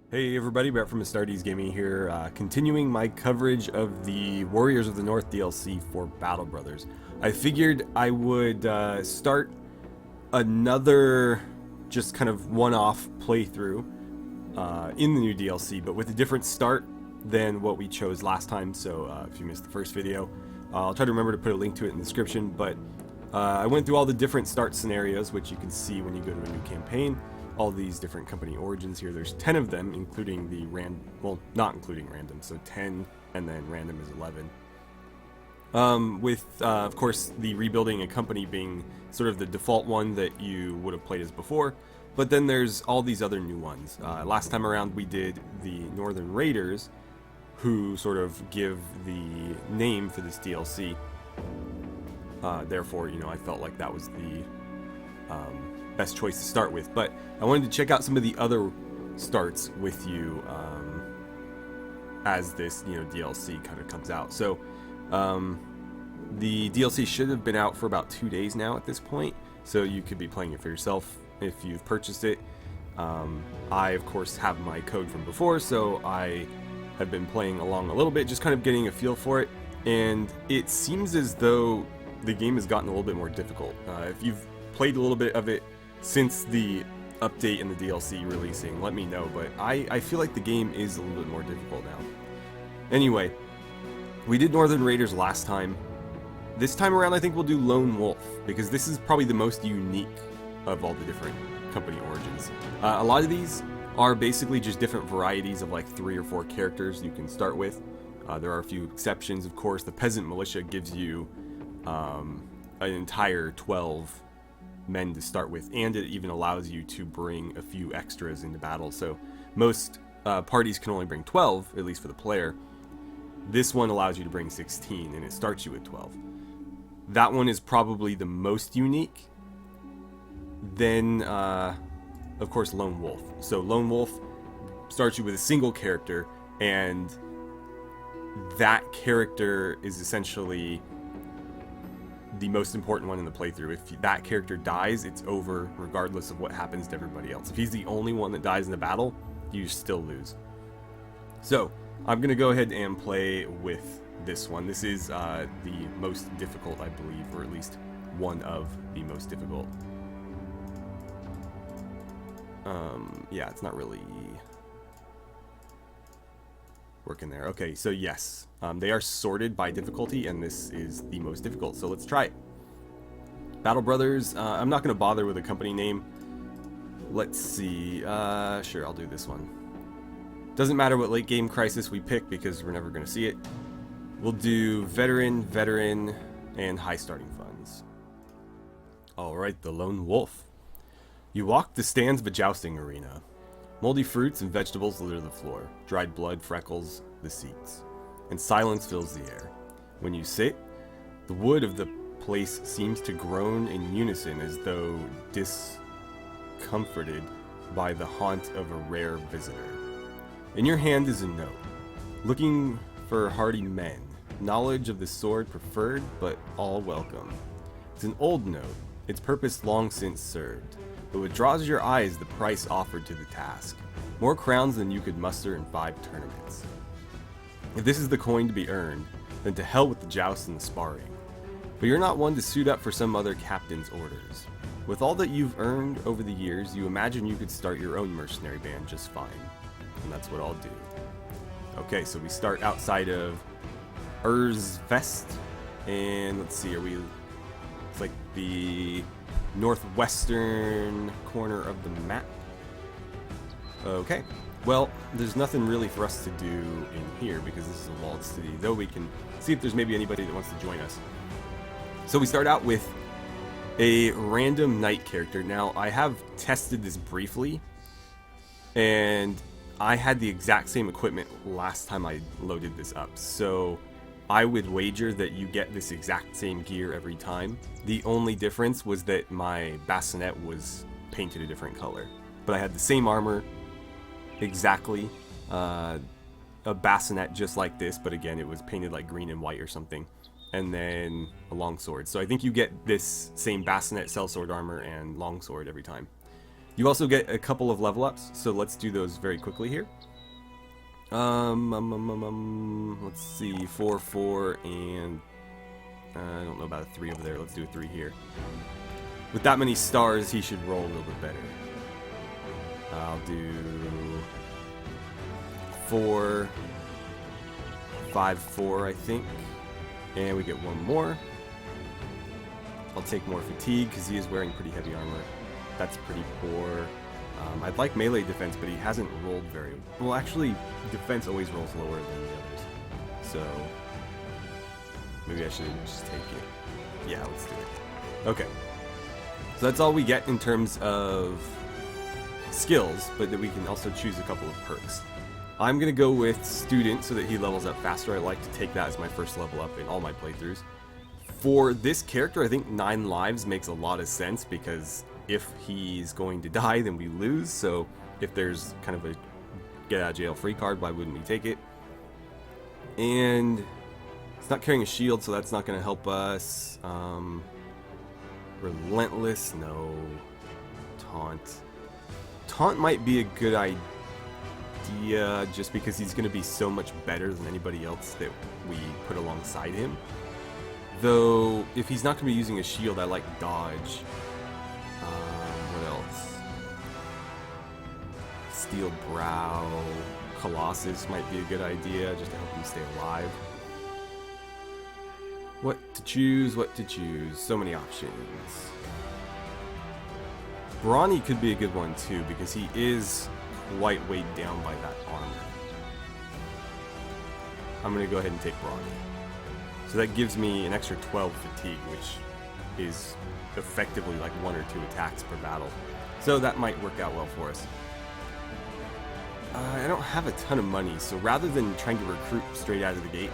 Hey everybody, Brett from AstartesGaming here, continuing my coverage of the Warriors of the North DLC for Battle Brothers. I figured I would start another just kind of one-off playthrough in the new DLC, but with a different start than what we chose last time, so if you missed the first video, I'll try to remember to put a link to it in the description, but I went through all the different start scenarios, which you can see when you go to a new campaign. All these different company origins here. There's 10 of them, including the not including random, so 10, and then random is 11. With, of course, the rebuilding a company being sort of the default one that you would have played as before, but then there's all these other new ones. Last time around we did the Northern Raiders, who sort of give the name for this DLC. Therefore, you know, I felt like that was the best choice to start with, but I wanted to check out some of the other starts with you as this, you know, DLC kind of comes out. So the DLC should have been out for about 2 days now at this point, so you could be playing it for yourself if you've purchased it. I of course have my code from before, so I have been playing along a little bit, just kind of getting a feel for it, and it seems as though the game has gotten a little bit more difficult. If you've played a little bit of it since the update and the DLC releasing, let me know, but I feel like the game is a little bit more difficult now. Anyway, we did Northern Raiders last time. This time around I think we'll do Lone Wolf, because this is probably the most unique of all the different company origins. A lot of these are basically just different varieties of like 3 or 4 characters you can start with. There are a few exceptions, of course. The Peasant Militia gives you an entire 12 men to start with, and it even allows you to bring a few extras into battle. So most parties can only bring 12, at least for the player. This one allows you to bring 16, and it starts you with 12. That one is probably the most unique. Then, of course, Lone Wolf. So Lone Wolf starts you with a single character, and that character is essentially the most important one in the playthrough. If that character dies, it's over regardless of what happens to everybody else. If he's the only one that dies in the battle, you still lose. So I'm gonna go ahead and play with this one. This is the most difficult, I believe, or at least one of the most difficult. Yeah, it's not really working there. Okay, so yes, they are sorted by difficulty, and this is the most difficult, so let's try it. Battle Brothers, I'm not going to bother with a company name. Let's see, sure, I'll do this one. Doesn't matter what late game crisis we pick, because we're never going to see it. We'll do Veteran, and High Starting Funds. Alright, the Lone Wolf. You walk the stands of a jousting arena. Moldy fruits and vegetables litter the floor. Dried blood freckles the seats. And silence fills the air. When you sit, the wood of the place seems to groan in unison, as though discomforted by the haunt of a rare visitor. In your hand is a note. Looking for hardy men. Knowledge of the sword preferred, but all welcome. It's an old note. Its purpose long since served. But what draws your eye is the price offered to the task. More crowns than you could muster in 5 tournaments. If this is the coin to be earned, then to hell with the joust and the sparring. But you're not one to suit up for some other captain's orders. With all that you've earned over the years, you imagine you could start your own mercenary band just fine. And that's what I'll do. Okay, so we start outside of Vest, and let's see, it's like the northwestern corner of the map. Okay, well, there's nothing really for us to do in here because this is a walled city, though we can see if there's maybe anybody that wants to join us. So we start out with a random knight character. Now, I have tested this briefly, and I had the exact same equipment last time I loaded this up, so I would wager that you get this exact same gear every time. The only difference was that my bassinet was painted a different color. But I had the same armor, exactly, a bassinet just like this, but again, it was painted like green and white or something. And then a longsword. So I think you get this same bassinet, sellsword armor, and longsword every time. You also get a couple of level ups, so let's do those very quickly here. Let's see, 4, 4, and I don't know about a 3 over there. Let's do a 3 here. With that many stars, he should roll a little bit better. I'll do 4, 5, 4, I think, and we get 1 more. I'll take more fatigue because he is wearing pretty heavy armor. That's pretty poor. I'd like melee defense, but he hasn't rolled very well. Actually, defense always rolls lower than the others, so maybe I should just take it. Yeah, let's do it. Okay, so that's all we get in terms of skills, but then we can also choose a couple of perks. I'm gonna go with student so that he levels up faster. I like to take that as my first level up in all my playthroughs. For this character, I think 9 lives makes a lot of sense because if he's going to die, then we lose. So if there's kind of a get out of jail free card, why wouldn't we take it? And it's not carrying a shield, so that's not going to help us. Relentless, no. Taunt. Taunt might be a good idea just because he's going to be so much better than anybody else that we put alongside him. Though, if he's not going to be using a shield, I like dodge. What else? Steel Brow. Colossus might be a good idea, just to help him stay alive. What to choose, what to choose. So many options. Brawny could be a good one too, because he is quite weighed down by that armor. I'm going to go ahead and take Brawny. So that gives me an extra 12 fatigue, which is effectively like 1 or 2 attacks per battle. So that might work out well for us. I don't have a ton of money, so rather than trying to recruit straight out of the gate,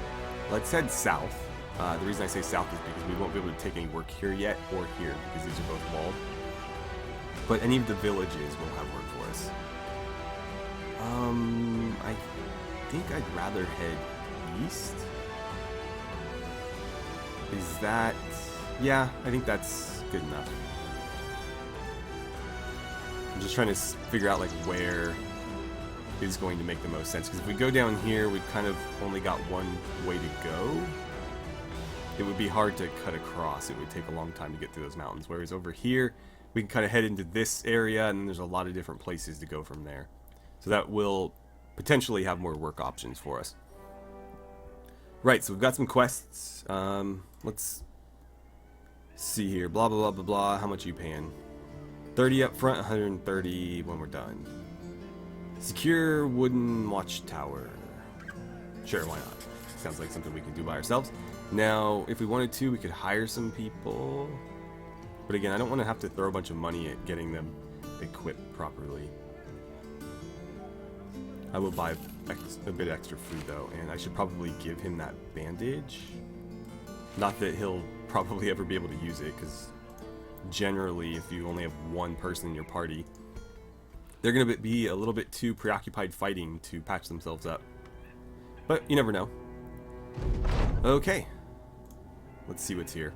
let's head south. The reason I say south is because we won't be able to take any work here yet, or here, because these are both walled. But any of the villages will have work for us. I think I'd rather head east. Is that... yeah, I think that's good enough. I'm just trying to figure out like where is going to make the most sense, because if we go down here, we've kind of only got one way to go. It would be hard to cut across. It would take a long time to get through those mountains, whereas over here we can kind of head into this area, and then there's a lot of different places to go from there. So that will potentially have more work options for us. Right, so we've got some quests. Let's see here. Blah, blah, blah, blah, blah. How much are you paying? 30 up front, 130 when we're done. Secure wooden watchtower. Sure, why not? Sounds like something we can do by ourselves. Now, if we wanted to, we could hire some people. But again, I don't want to have to throw a bunch of money at getting them equipped properly. I will buy a bit extra food though, and I should probably give him that bandage. Not that he'll probably ever be able to use it, because generally if you only have one person in your party, they're going to be a little bit too preoccupied fighting to patch themselves up. But you never know. Okay. Let's see what's here.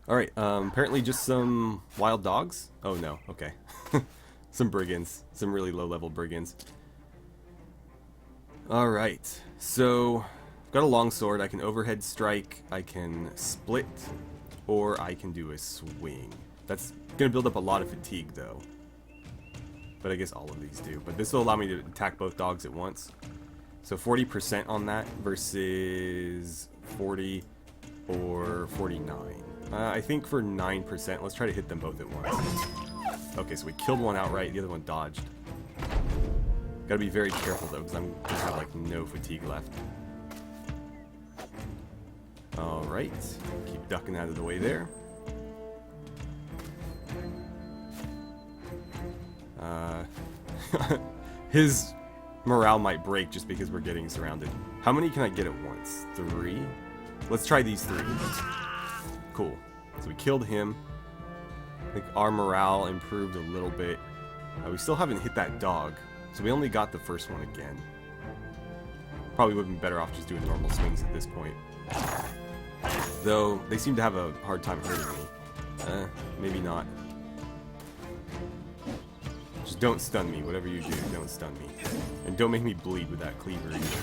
Alright, apparently just some wild dogs? Oh no, okay. Some brigands. Some really low-level brigands. Alright, so I've got a longsword. I can overhead strike, I can split, or I can do a swing. That's going to build up a lot of fatigue though. But I guess all of these do. But this will allow me to attack both dogs at once. So 40% on that versus 40 or 49. I think for 9%, let's try to hit them both at once. Okay, so we killed one outright, the other one dodged. Gotta be very careful though, because I'm gonna have like no fatigue left. Alright, keep ducking out of the way there. His morale might break just because we're getting surrounded. How many can I get at once? 3? Let's try these 3. Cool. So we killed him. I think our morale improved a little bit. We still haven't hit that dog, so we only got the first one again. Probably would have been better off just doing normal swings at this point. Though, they seem to have a hard time hurting me. Maybe not. Just don't stun me. Whatever you do, don't stun me. And don't make me bleed with that cleaver either.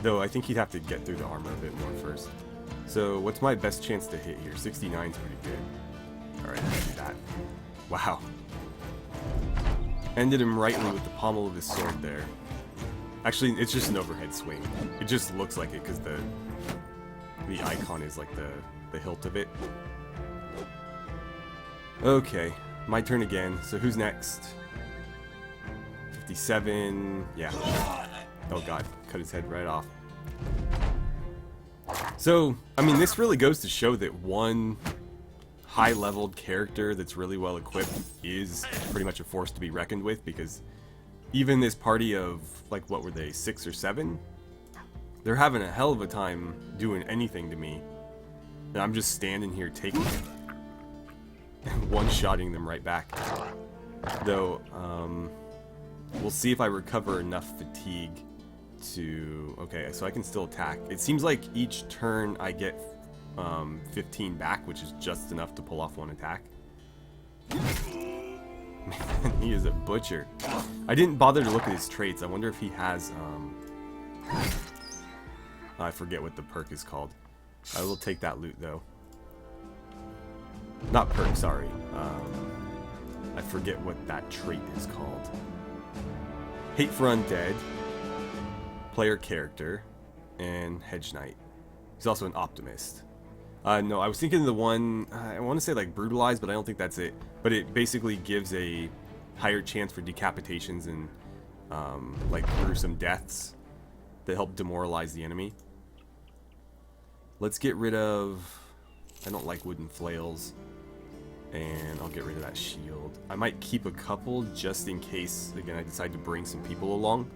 Though, I think he'd have to get through the armor a bit more first. So, what's my best chance to hit here? 69's pretty good. Alright, let's do that. Wow. Ended him rightly with the pommel of his sword there. Actually, it's just an overhead swing. It just looks like it because the icon is like the hilt of it. Okay, my turn again. So who's next? 57. Yeah. Oh god, cut his head right off. So, I mean, this really goes to show that one high-leveled character that's really well equipped is pretty much a force to be reckoned with, because even this party of, like, what were they, 6 or 7? They're having a hell of a time doing anything to me. And I'm just standing here taking it. And one-shotting them right back. Though, we'll see if I recover enough fatigue to... Okay, so I can still attack. It seems like each turn I get 15 back, which is just enough to pull off one attack. Man, he is a butcher. I didn't bother to look at his traits. I wonder if he has, I forget what the perk is called. I will take that loot, though. Not perk, sorry. I forget what that trait is called. Hate for Undead, player character, and Hedge Knight. He's also an optimist. No, I was thinking of the one, I want to say like Brutalized, but I don't think that's it. But it basically gives a higher chance for decapitations and like gruesome deaths that help demoralize the enemy. Let's get rid of... I don't like wooden flails. And I'll get rid of that shield. I might keep a couple just in case, again, I decide to bring some people along.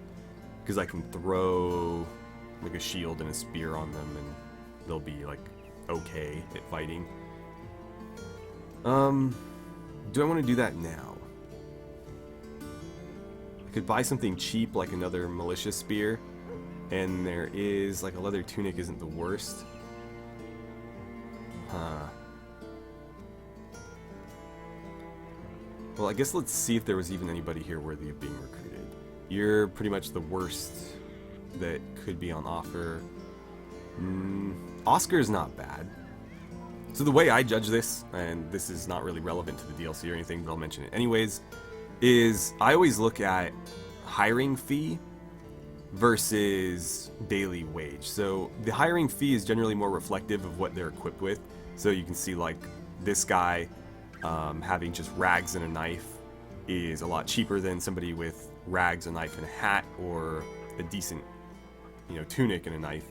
Because I can throw like a shield and a spear on them and they'll be like okay at fighting. Do I want to do that now? I could buy something cheap like another militia spear. And there is, like, a leather tunic isn't the worst. Huh. Well, I guess let's see if there was even anybody here worthy of being recruited. You're pretty much the worst that could be on offer. Oscar's not bad. So the way I judge this, and this is not really relevant to the DLC or anything, but I'll mention it anyways, is I always look at hiring fee versus daily wage. So the hiring fee is generally more reflective of what they're equipped with. So you can see like this guy having just rags and a knife is a lot cheaper than somebody with rags, a knife, and a hat, or a decent, you know, tunic and a knife,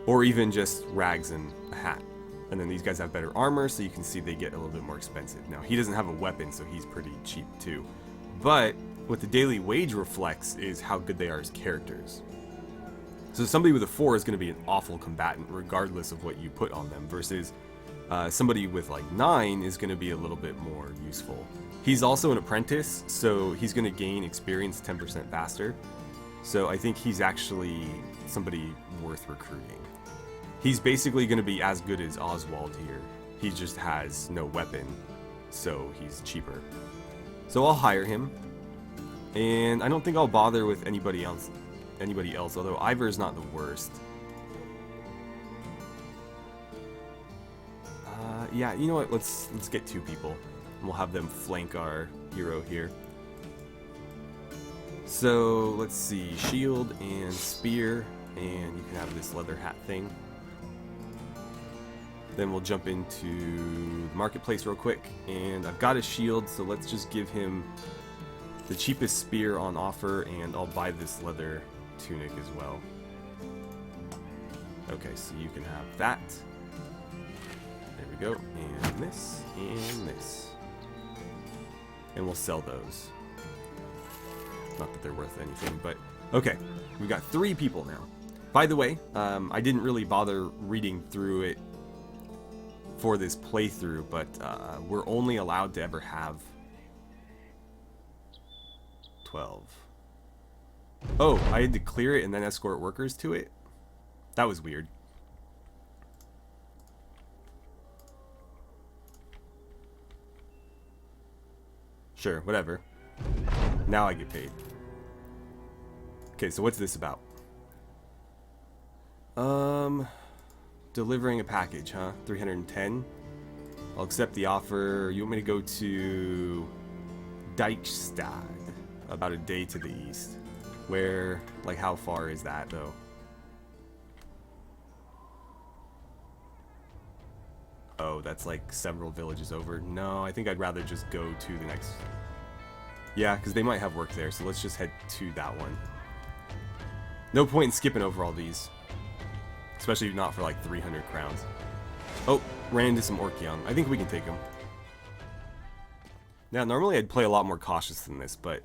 or even just rags and a hat. And then these guys have better armor, so you can see they get a little bit more expensive. Now, he doesn't have a weapon, so he's pretty cheap too. But what the daily wage reflects is how good they are as characters. So somebody with a 4 is going to be an awful combatant regardless of what you put on them, versus somebody with like 9 is going to be a little bit more useful. He's also an apprentice, so he's going to gain experience 10% faster. So I think he's actually somebody worth recruiting. He's basically going to be as good as Oswald here. He just has no weapon, so he's cheaper. So I'll hire him. And I don't think I'll bother with anybody else, although Ivor's not the worst. Yeah, you know what? Let's get 2 people. And we'll have them flank our hero here. So let's see, shield and spear, and you can have this leather hat thing. Then we'll jump into the marketplace real quick, and I've got a shield, so let's just give him the cheapest spear on offer, and I'll buy this leather tunic as well. Okay, so you can have that. There we go, and this, and this. And we'll sell those. Not that they're worth anything, but... Okay, we've got 3 people now. By the way, I didn't really bother reading through it for this playthrough, but we're only allowed to ever have 12. Oh, I had to clear it and then escort workers to it? That was weird. Sure, whatever. Now I get paid. Okay, so what's this about? Delivering a package, huh? 310. I'll accept the offer. You want me to go to Deichstad, about a day to the east. Where, like, how far is that, though? Oh, that's like several villages over. No, I think I'd rather just go to the next... Yeah, because they might have work there, so let's just head to that one. No point in skipping over all these. Especially not for like 300 crowns. Oh, ran into some Orcheon. I think we can take him. Now, normally I'd play a lot more cautious than this, but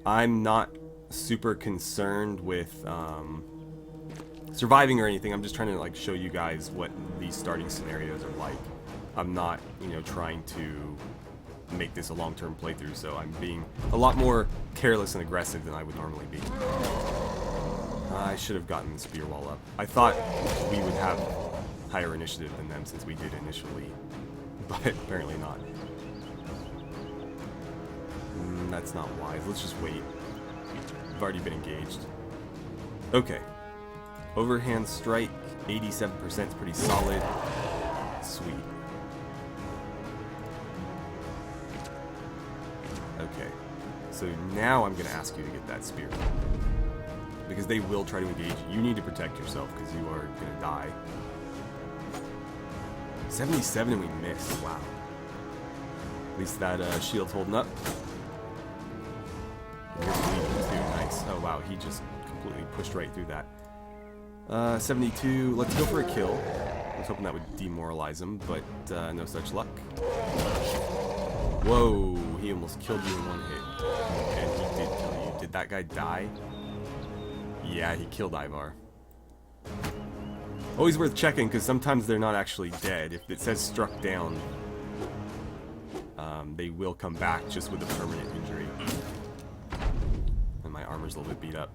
I'm not super concerned with surviving or anything. I'm just trying to like show you guys what these starting scenarios are like. I'm not, you know, trying to make this a long-term playthrough, so I'm being a lot more careless and aggressive than I would normally be. I should have gotten the spear wall up. I thought we would have higher initiative than them since we did initially, but apparently not. That's not wise. Let's just wait. I've already been engaged. Okay. Overhand strike, 87% is pretty solid. Sweet. Okay. So now I'm going to ask you to get that spear. Because they will try to engage. You need to protect yourself because you are going to die. 77 and we missed. Wow. At least that shield's holding up. You're bleeding too. Nice. Oh wow, he just completely pushed right through that. 72. Let's go for a kill. I was hoping that would demoralize him, but no such luck. Whoa, he almost killed you in one hit. And he did kill you. Did that guy die? Yeah, he killed Ivar. Always worth checking, because sometimes they're not actually dead. If it says struck down, they will come back just with a permanent injury. And my armor's a little bit beat up.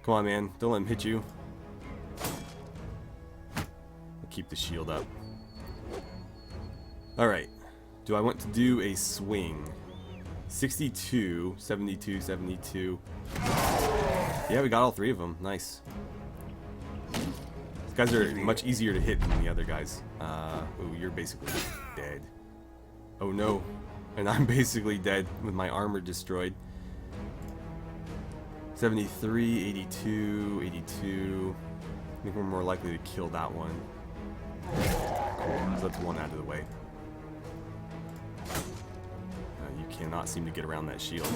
Come on, man. Don't let him hit you. I'll keep the shield up. Alright. Do I want to do a swing? 62, 72, 72. Yeah, we got all three of them. Nice. These guys are much easier to hit than the other guys. Ooh, you're basically dead. Oh no. And I'm basically dead with my armor destroyed. 73, 82, 82. I think we're more likely to kill that one. Cool. So that's one out of the way. You cannot seem to get around that shield.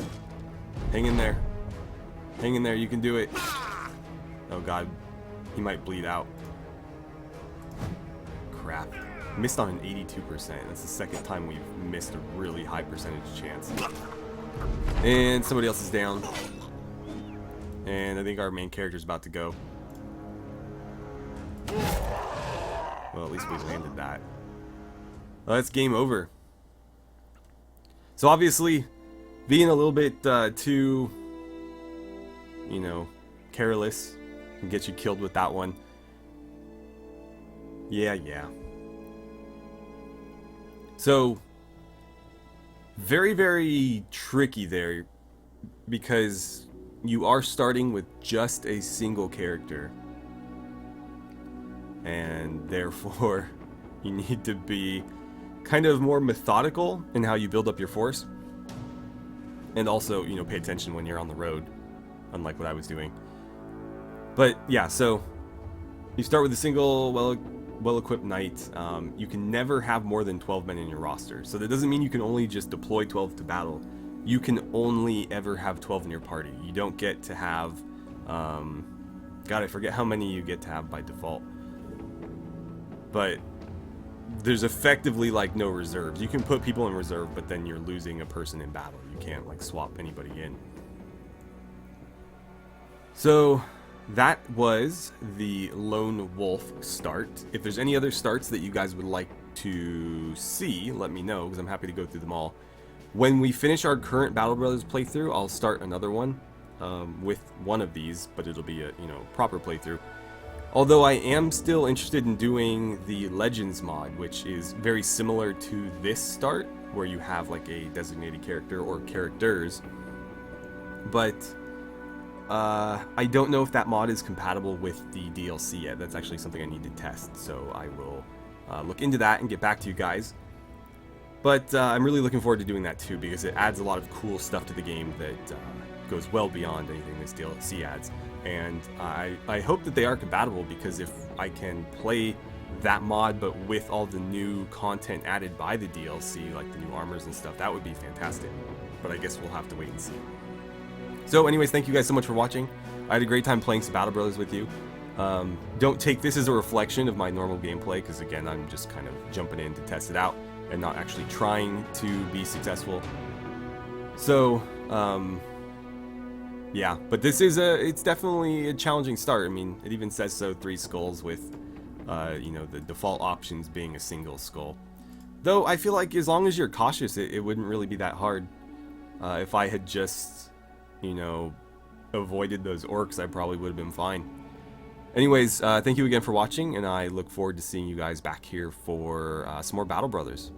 Hang in there. Hang in there, you can do it. Oh god. He might bleed out. Crap. Missed on an 82%. That's the second time we've missed a really high percentage chance. And somebody else is down. And I think our main character's about to go. Well, at least we landed that. Well, that's game over. So obviously, being a little bit too, you know, careless can get you killed with that one. Yeah. So, very, very tricky there, because you are starting with just a single character. And therefore, you need to be kind of more methodical in how you build up your force. And also, you know, pay attention when you're on the road, unlike what I was doing. But yeah, so you start with a single, well-equipped knight. You can never have more than 12 men in your roster. So that doesn't mean you can only just deploy 12 to battle. You can only ever have 12 in your party. You don't get to have, God, I forget how many you get to have by default. But there's effectively like no reserves. You can put people in reserve, but then you're losing a person in battle. You can't like swap anybody in. So that was the Lone Wolf start. If there's any other starts that you guys would like to see, let me know, because I'm happy to go through them all. When we finish our current Battle Brothers playthrough, I'll start another one. with one of these, but it'll be a proper playthrough. Although I am still interested in doing the Legends mod, which is very similar to this start, where you have like a designated character or characters. But I don't know if that mod is compatible with the DLC yet. That's actually something I need to test, so I will look into that and get back to you guys. But I'm really looking forward to doing that too, because it adds a lot of cool stuff to the game that goes well beyond anything this DLC adds. And I hope that they are compatible, because if I can play that mod but with all the new content added by the DLC, like the new armors and stuff, that would be fantastic. But I guess we'll have to wait and see. So anyways, thank you guys so much for watching. I had a great time playing some Battle Brothers with you. Don't take this as a reflection of my normal gameplay, because again, I'm just kind of jumping in to test it out and not actually trying to be successful. So, yeah, but this is it's definitely a challenging start. I mean, it even says so, 3 skulls with, the default options being a single skull. Though, I feel like as long as you're cautious, it wouldn't really be that hard. If I had just, avoided those orcs, I probably would have been fine. Anyways, thank you again for watching, and I look forward to seeing you guys back here for some more Battle Brothers.